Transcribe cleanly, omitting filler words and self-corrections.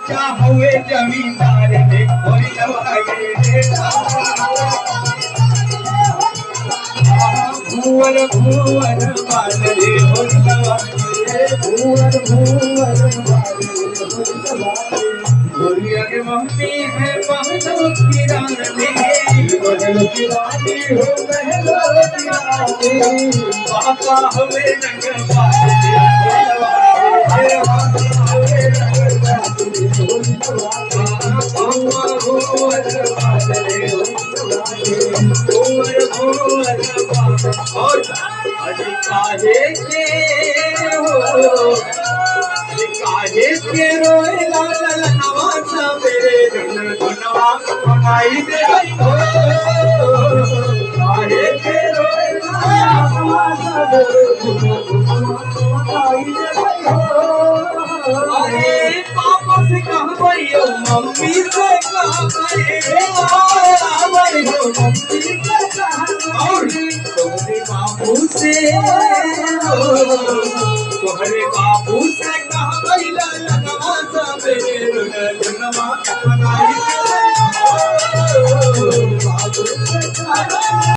क्या हुए जमींदार ने होरी लवागे भूवर भूवर बादले होरी लवागे भूवर भूवर बादले होरी लवागे होरिया के मम्मी है महलो की रानी महलो की रानी हो महलो की रानी पापा हुए रंग बादले होरी लवागे हुए रंग बादले होरी लवागे पापा भूवर बादले होरी लवागे भूवर भूवर बादले और काहे के हो काहे के रोए लाल नवासा मेरे धन धनवा बनाई दे हो काहे के रोए लाल नवासा मेरे धन धनवा बनाई दे हो अरे पापा से कह भैया मम्मी से कह भैया मम्मी से कह और तुम्हारे बाबू से कहा भैया लगवा सब मेरे धनवा बनाई